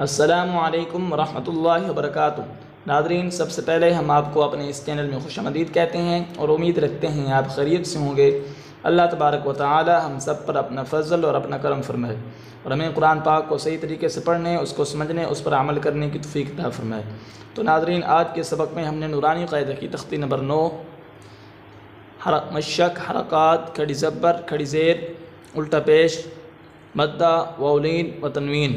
السلام علیکم ورحمۃ اللہ وبرکاتہ۔ ناظرین، سب سے پہلے ہم آپ کو اپنے اس چینل میں خوش آمدید کہتے ہیں اور امید رکھتے ہیں آپ خیریت سے ہوں گے۔ اللہ تبارک و تعالی ہم سب پر اپنا فضل اور اپنا کرم فرمائے اور ہمیں قرآن پاک کو صحیح طریقے سے پڑھنے، اس کو سمجھنے، اس پر عمل کرنے کی توفیق عطا فرمائے۔ تو ناظرین، آج کے سبق میں ہم نے نورانی قاعدہ کی تختی نمبر 9 مشق، حرکات، کھڑی زبر، کھڑی زیر، الٹا پیش، مدہ، واولین و تنوین،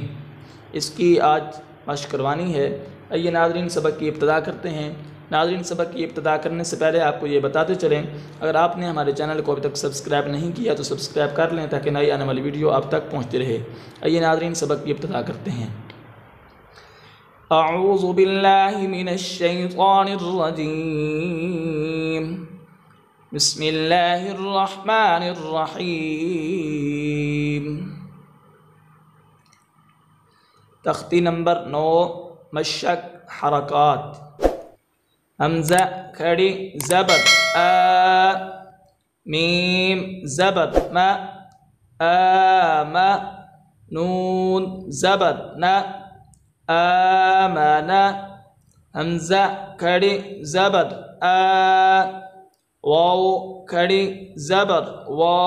اس کی آج مشق کروانی ہے۔ آئیے ناظرین سبق کی ابتدا کرتے ہیں۔ ناظرین، سبق کی ابتدا کرنے سے پہلے آپ کو یہ بتاتے چلیں، اگر آپ نے ہمارے چینل کو ابھی تک سبسکرائب نہیں کیا تو سبسکرائب کر لیں تاکہ نئی آنے والی ویڈیو آپ تک پہنچتی رہے۔ آئیے ناظرین سبق کی ابتدا کرتے ہیں۔ اعوذ باللہ من الشیطان الرجیم، بسم اللہ الرحمن الرحیم۔ تختی نمبر 9 مشق، حرکات۔ حمزہ کھڑی زبر آ، میم زبر ما، آم، نون زبر نا، آمن، حمزہ کھڑی زبر آ، واو کھڑی زبر وا،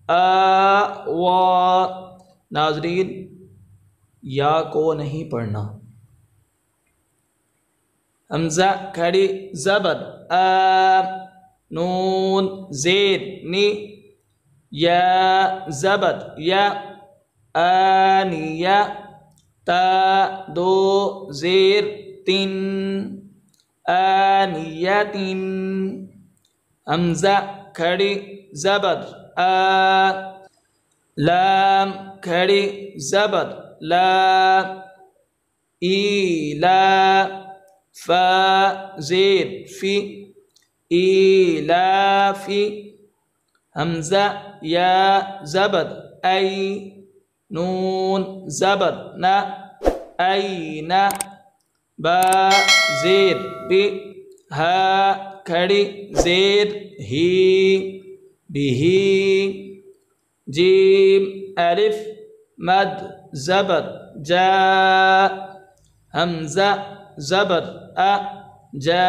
آ وا۔ ناظرین، یا کو نہیں پڑھنا۔ حمزہ کھڑی زبر آ، نون زیر نی، یا زبر یا، آنیا، تا دو زیر تن، آنیتن۔ حمزہ کھڑی زبر آ، لام کھڑی زبر لا، ایلا، فا زیر فی، ایلافی۔ حمزہ یا زبر ای، نون زبر نا، اینا، با زیر بی، ہا کھڑی زیر ہی، بھی۔ جیم الف مد زبر جا، حمزہ زبر ا، جاء۔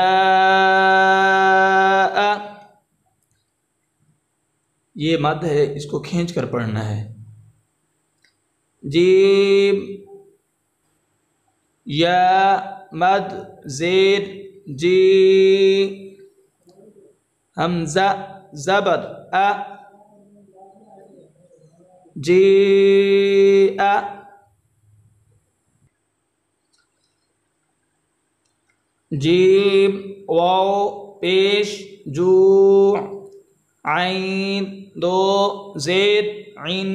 یہ مد ہے، اس کو کھینچ کر پڑھنا ہے۔ جیم یا مد زیر جی، حمزہ زبر ا، جی ا۔ جیم واو پیش جو، عین دو زیر عن،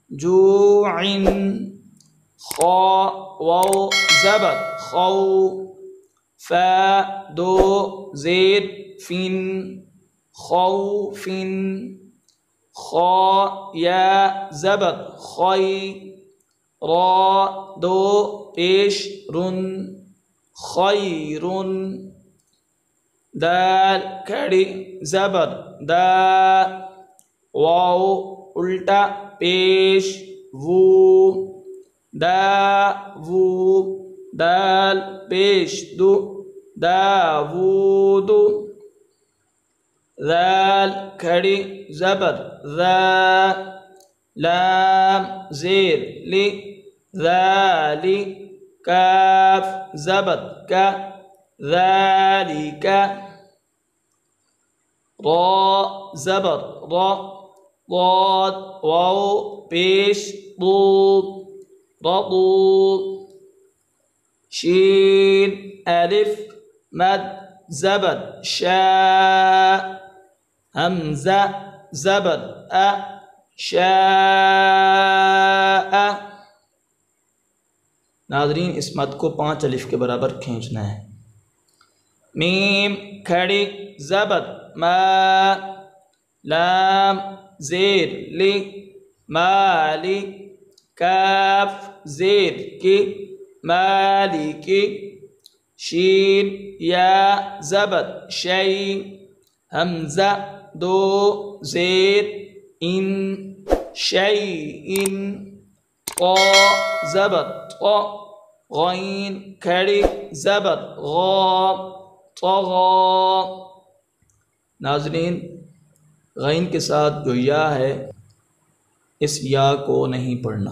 جوعن۔ خا واو زبر خو، فا دو زیر فن، خوفن۔ خا یا زبر خی، را دو پیش رن، خیرن۔ دال کھڑی زبر دا، واو الٹا پیش وو، داوو، دال پیش دو، داوود۔ ذال کھڑی زبر ذا، لام زیر لی، ذالی۔ کاف زبر کا، ذالک۔ را زبر را، ضاد واو پیش ضو، رضو۔ شین الف مد زبر شا، حمزہ زبر ا، شاء۔ ناظرین، اس مد کو 5 الف کے برابر کھینچنا ہے۔ میم کھڑی زبر ما، لام زیر لی، مالی۔ کاف زیر کی، مالکی۔ شین یا زبر شی، حمزہ دو زیر ان، شیئن۔ ط زبر ط غین کھڑی زبر غا طغا۔ ناظرین غین کے ساتھ جو یا ہے اس یا کو نہیں پڑھنا،